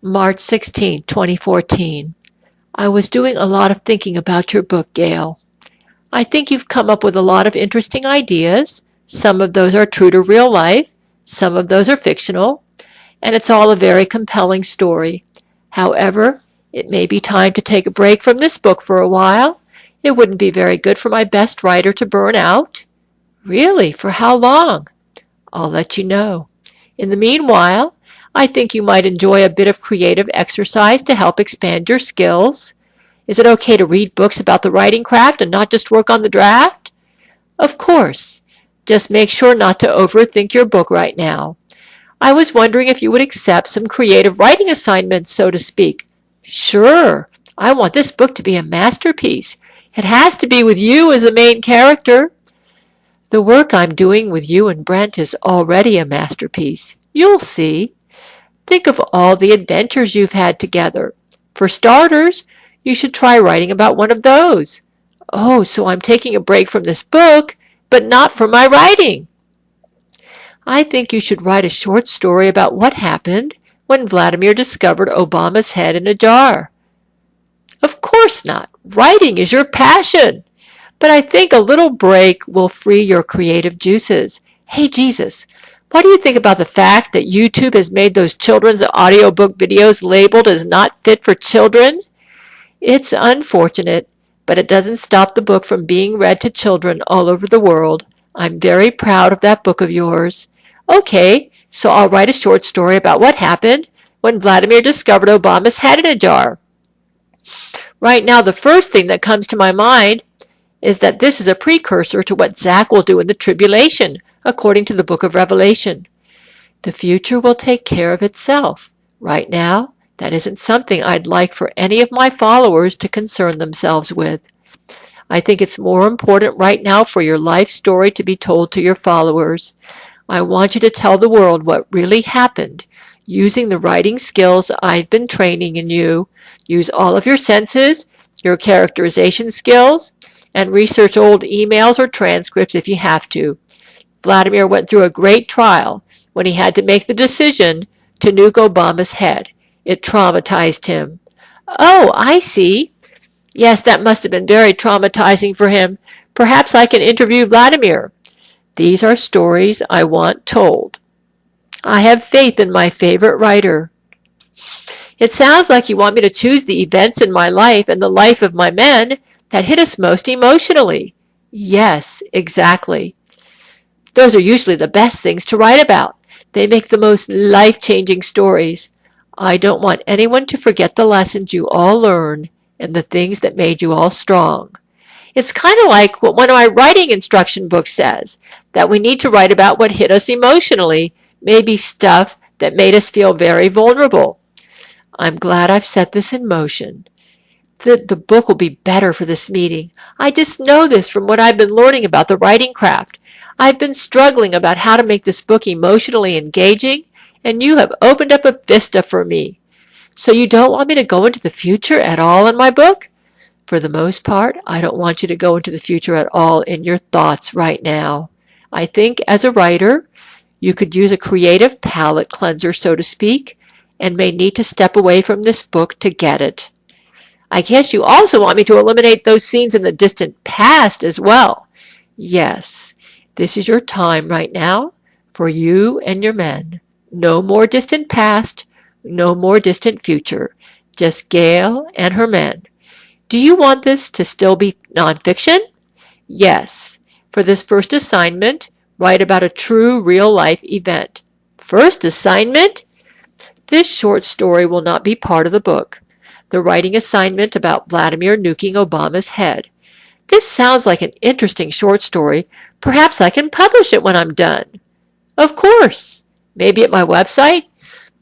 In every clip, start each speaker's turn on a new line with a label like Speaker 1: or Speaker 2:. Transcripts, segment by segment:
Speaker 1: March 16, 2014. I was doing a lot of thinking about your book, Gail. I think you've come up with a lot of interesting ideas. Some of those are true to real life, some of those are fictional, and it's all a very compelling story. However, it may be time to take a break from this book for a while. It wouldn't be very good for my best writer to burn out. Really? For how long? I'll let you know. In the meanwhile, I think you might enjoy a bit of creative exercise to help expand your skills. Is it okay to read books about the writing craft and not just work on the draft? Of course. Just make sure not to overthink your book right now. I was wondering if you would accept some creative writing assignments, so to speak. Sure. I want this book to be a masterpiece. It has to be with you as the main character. The work I'm doing with you and Brent is already a masterpiece. You'll see. Think of all the adventures you've had together. For starters, you should try writing about one of those. Oh, so I'm taking a break from this book, but not from my writing. I think you should write a short story about what happened when Vladimir discovered Obama's head in a jar. Of course not. Writing is your passion. But I think a little break will free your creative juices. Hey, Jesus, what do you think about the fact that YouTube has made those children's audiobook videos labeled as not fit for children? It's unfortunate, but it doesn't stop the book from being read to children all over the world. I'm very proud of that book of yours. Okay, so I'll write a short story about what happened when Vladimir discovered Obama's head in a jar. Right now, the first thing that comes to my mind is that this is a precursor to what Zach will do in the tribulation, according to the book of Revelation. The future will take care of itself. Right now, that isn't something I'd like for any of my followers to concern themselves with. I think it's more important right now for your life story to be told to your followers. I want you to tell the world what really happened, using the writing skills I've been training in you. Use all of your senses, your characterization skills, and research old emails or transcripts if you have to. Vladimir went through a great trial when he had to make the decision to nuke Obama's head. It traumatized him. Oh, I see. Yes, that must have been very traumatizing for him. Perhaps I can interview Vladimir. These are stories I want told. I have faith in my favorite writer. It sounds like you want me to choose the events in my life and the life of my men that hit us most emotionally. Yes, exactly. Those are usually the best things to write about. They make the most life-changing stories. I don't want anyone to forget the lessons you all learned and the things that made you all strong. It's kind of like what one of my writing instruction books says, that we need to write about what hit us emotionally, maybe stuff that made us feel very vulnerable. I'm glad I've set this in motion. The book will be better for this meeting. I just know this from what I've been learning about the writing craft. I've been struggling about how to make this book emotionally engaging, and you have opened up a vista for me. So you don't want me to go into the future at all in my book? For the most part, I don't want you to go into the future at all in your thoughts right now. I think as a writer, you could use a creative palate cleanser, so to speak, and may need to step away from this book to get it. I guess you also want me to eliminate those scenes in the distant past as well. Yes, this is your time right now for you and your men. No more distant past, no more distant future. Just Gail and her men. Do you want this to still be nonfiction? Yes. For this first assignment, write about a true real-life event. First assignment? This short story will not be part of the book. The writing assignment about Vladimir nuking Obama's head. This sounds like an interesting short story. Perhaps I can publish it when I'm done. Of course. Maybe at my website?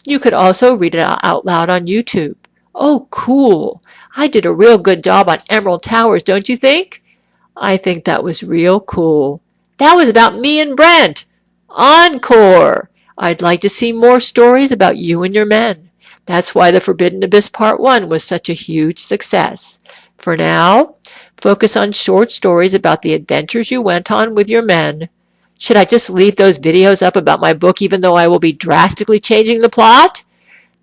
Speaker 1: You could also read it out loud on YouTube. Oh, cool. I did a real good job on Emerald Towers, don't you think? I think that was real cool. That was about me and Brent. Encore! I'd like to see more stories about you and your men. That's why The Forbidden Abyss Part 1 was such a huge success. For now, focus on short stories about the adventures you went on with your men. Should I just leave those videos up about my book even though I will be drastically changing the plot?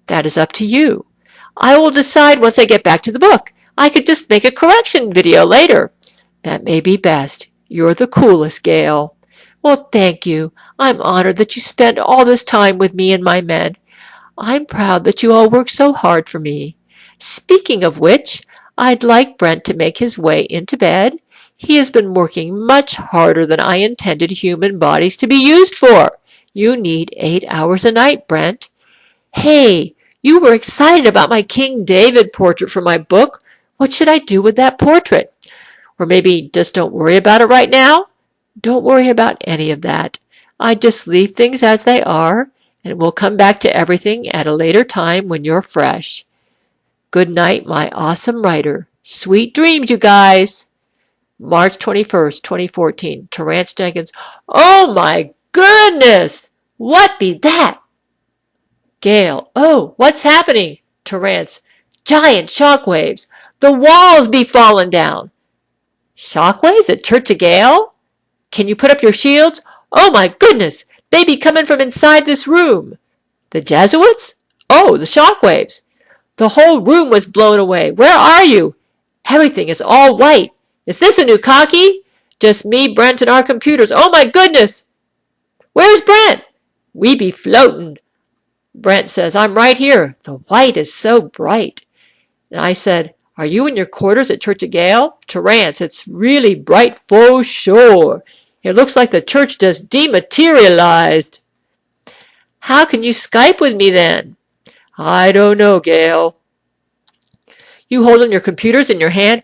Speaker 1: That is up to you. I will decide once I get back to the book. I could just make a correction video later. That may be best. You're the coolest, Gail. Well, thank you. I'm honored that you spent all this time with me and my men. I'm proud that you all worked so hard for me. Speaking of which, I'd like Brent to make his way into bed. He has been working much harder than I intended human bodies to be used for. You need 8 hours a night, Brent. Hey, you were excited about my King David portrait for my book. What should I do with that portrait? Or maybe just don't worry about it right now? Don't worry about any of that. I just leave things as they are, and we'll come back to everything at a later time when you're fresh. Good night, my awesome writer. Sweet dreams, you guys. March 21st, 2014. Terrance Jenkins. Oh my goodness! What be that? Gail. Oh, what's happening? Terrance. Giant shockwaves. The walls be falling down. Shockwaves at Church of Gail? Can you put up your shields? Oh my goodness! They be coming from inside this room. The Jesuits? Oh, the shockwaves. The whole room was blown away. Where are you? Everything is all white. Is this a new cocky? Just me, Brent, and our computers. Oh my goodness! Where's Brent? We be floating. Brent says, I'm right here. The white is so bright. And I said, are you in your quarters at Church of Gail? Terrance, it's really bright for sure. It looks like the church just dematerialized. How can you Skype with me then? I don't know, Gail. You holding your computers in your hand?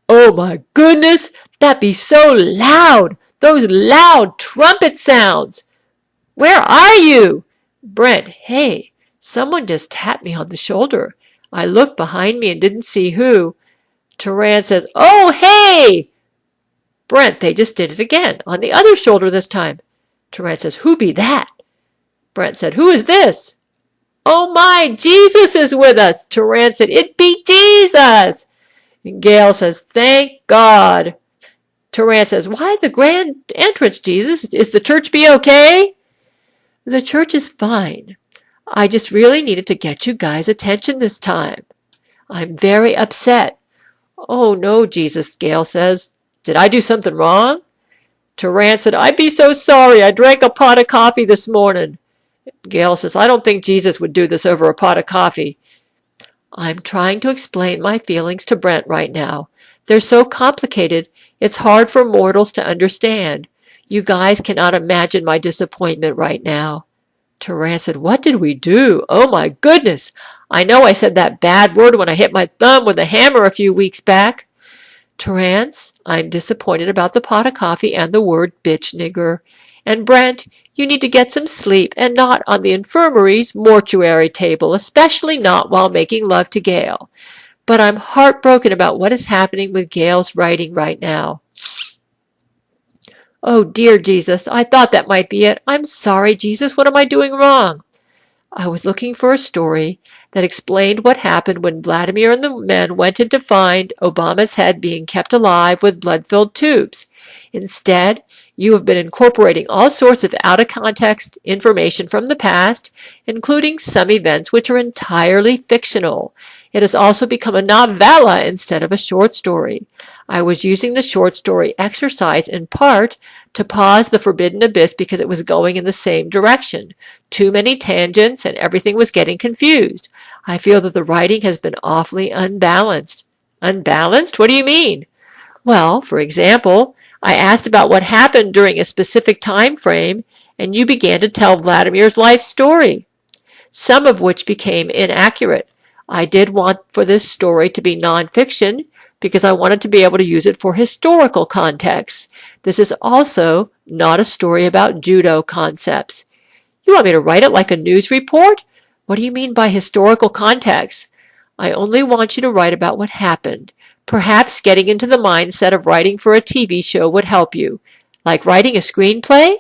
Speaker 1: Oh my goodness, that be so loud. Those loud trumpet sounds. Where are you? Brent, hey, someone just tapped me on the shoulder. I looked behind me and didn't see who. Terrance says, oh, hey! Brent, they just did it again, on the other shoulder this time. Terrance says, who be that? Brent said, who is this? Oh my, Jesus is with us. Terrance said, it be Jesus. And Gail says, thank God. Terrance says, why the grand entrance, Jesus? Is the church be okay? The church is fine. I just really needed to get you guys' attention this time. I'm very upset. Oh no, Jesus, Gail says. Did I do something wrong? Terrance said, I'd be so sorry. I drank a pot of coffee this morning. Gail says, I don't think Jesus would do this over a pot of coffee. I'm trying to explain my feelings to Brent right now. They're so complicated, it's hard for mortals to understand. You guys cannot imagine my disappointment right now. Terrance said, what did we do? Oh my goodness! I know I said that bad word when I hit my thumb with a hammer a few weeks back. Terrance, I'm disappointed about the pot of coffee and the word bitch nigger. And Brent, you need to get some sleep and not on the infirmary's mortuary table, especially not while making love to Gail. But I'm heartbroken about what is happening with Gail's writing right now. Oh, dear Jesus, I thought that might be it. I'm sorry, Jesus. What am I doing wrong? I was looking for a story that explained what happened when Vladimir and the men went in to find Obama's head being kept alive with blood-filled tubes. Instead, you have been incorporating all sorts of out-of-context information from the past, including some events which are entirely fictional. It has also become a novella instead of a short story. I was using the short story exercise in part to pause The Forbidden Abyss because it was going in the same direction. Too many tangents and everything was getting confused. I feel that the writing has been awfully unbalanced. Unbalanced? What do you mean? Well, for example, I asked about what happened during a specific time frame, and you began to tell Vladimir's life story, some of which became inaccurate. I did want for this story to be nonfiction because I wanted to be able to use it for historical context. This is also not a story about judo concepts. You want me to write it like a news report? What do you mean by historical context? I only want you to write about what happened. Perhaps getting into the mindset of writing for a TV show would help you. Like writing a screenplay?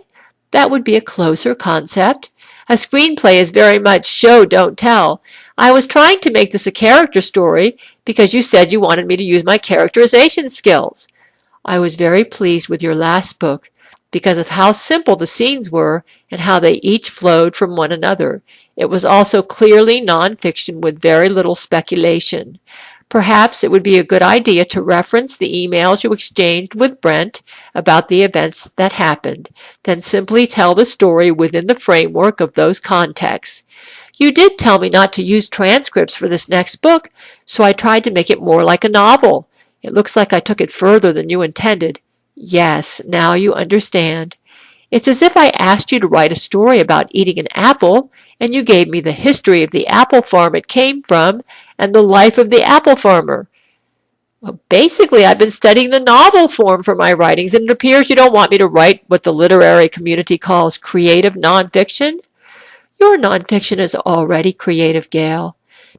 Speaker 1: That would be a closer concept. A screenplay is very much show, don't tell. I was trying to make this a character story because you said you wanted me to use my characterization skills. I was very pleased with your last book because of how simple the scenes were and how they each flowed from one another. It was also clearly nonfiction with very little speculation. Perhaps it would be a good idea to reference the emails you exchanged with Brent about the events that happened, then simply tell the story within the framework of those contexts. You did tell me not to use transcripts for this next book, so I tried to make it more like a novel. It looks like I took it further than you intended. Yes, now you understand. It's as if I asked you to write a story about eating an apple, and you gave me the history of the apple farm it came from and the life of the apple farmer. Well, basically, I've been studying the novel form for my writings, and it appears you don't want me to write what the literary community calls creative nonfiction. Your nonfiction is already creative, Gail.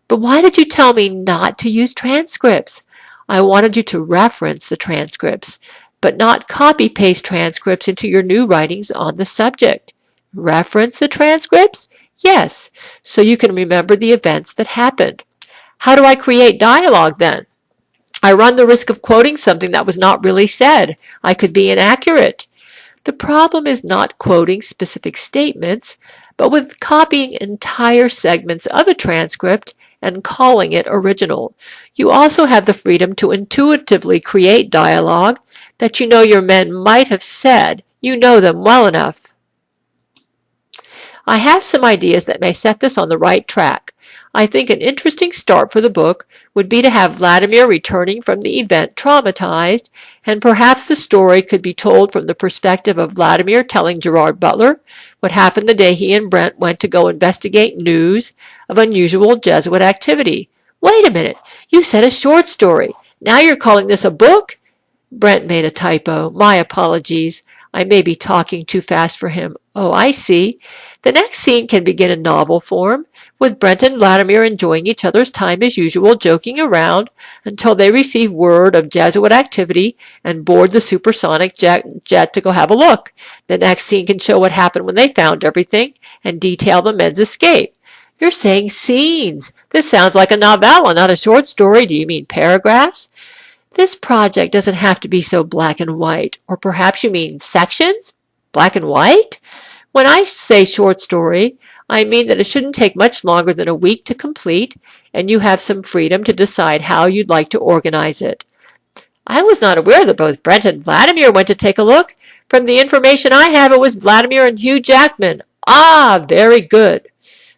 Speaker 1: But why did you tell me not to use transcripts? I wanted you to reference the transcripts, but not copy-paste transcripts into your new writings on the subject. Reference the transcripts? Yes, so you can remember the events that happened. How do I create dialogue then? I run the risk of quoting something that was not really said. I could be inaccurate. The problem is not quoting specific statements, but with copying entire segments of a transcript and calling it original. You also have the freedom to intuitively create dialogue that you know your men might have said. You know them well enough. I have some ideas that may set this on the right track. I think an interesting start for the book would be to have Vladimir returning from the event traumatized, and perhaps the story could be told from the perspective of Vladimir telling Gerard Butler what happened the day he and Brent went to go investigate news of unusual Jesuit activity. Wait a minute, you said a short story. Now you're calling this a book? Brent made a typo. My apologies. I may be talking too fast for him. Oh, I see. The next scene can begin in novel form, with Brent and Vladimir enjoying each other's time as usual, joking around until they receive word of Jesuit activity and board the supersonic jet to go have a look. The next scene can show what happened when they found everything and detail the men's escape. You're saying scenes. This sounds like a novella, not a short story. Do you mean paragraphs? This project doesn't have to be so black and white. Or perhaps you mean sections? Black and white? When I say short story, I mean that it shouldn't take much longer than a week to complete, and you have some freedom to decide how you'd like to organize it. I was not aware that both Brent and Vladimir went to take a look. From the information I have, it was Vladimir and Hugh Jackman. Ah, very good.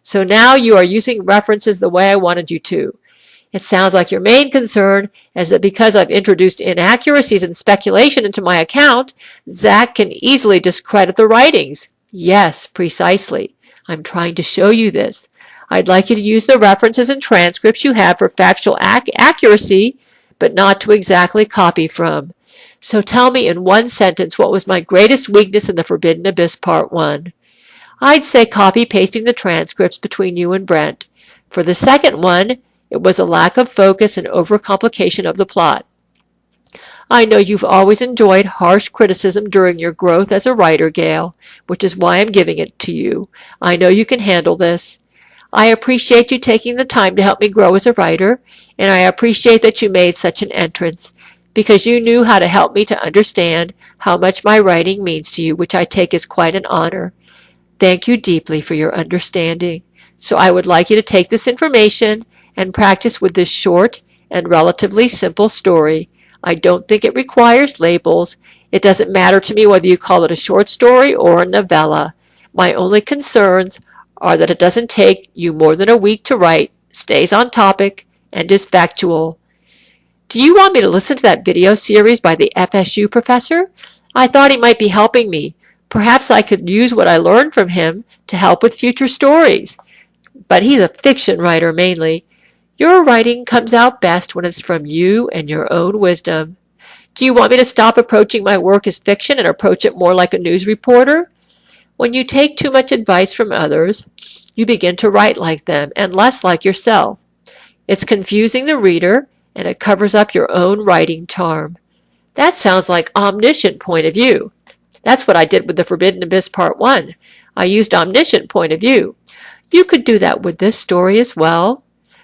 Speaker 1: So now you are using references the way I wanted you to. It sounds like your main concern is that because I've introduced inaccuracies and speculation into my account, Zach can easily discredit the writings. Yes, precisely. I'm trying to show you this. I'd like you to use the references and transcripts you have for factual accuracy, but not to exactly copy from. So tell me in one sentence what was my greatest weakness in The Forbidden Abyss Part 1. I'd say copy-pasting the transcripts between you and Brent. For the second one, it was a lack of focus and overcomplication of the plot. I know you've always enjoyed harsh criticism during your growth as a writer, Gail, which is why I'm giving it to you. I know you can handle this. I appreciate you taking the time to help me grow as a writer, and I appreciate that you made such an entrance, because you knew how to help me to understand how much my writing means to you, which I take as quite an honor. Thank you deeply for your understanding. So I would like you to take this information and practice with this short and relatively simple story. I don't think it requires labels. It doesn't matter to me whether you call it a short story or a novella. My only concerns are that it doesn't take you more than a week to write, stays on topic, and is factual. Do you want me to listen to that video series by the FSU professor? I thought he might be helping me. Perhaps I could use what I learned from him to help with future stories. But he's a fiction writer mainly. Your writing comes out best when it's from you and your own wisdom. Do you want me to stop approaching my work as fiction and approach it more like a news reporter? When you take too much advice from others, you begin to write like them and less like yourself. It's confusing the reader, and it covers up your own writing charm. That sounds like omniscient point of view. That's what I did with The Forbidden Abyss Part 1. I used omniscient point of view. You could do that with this story as well.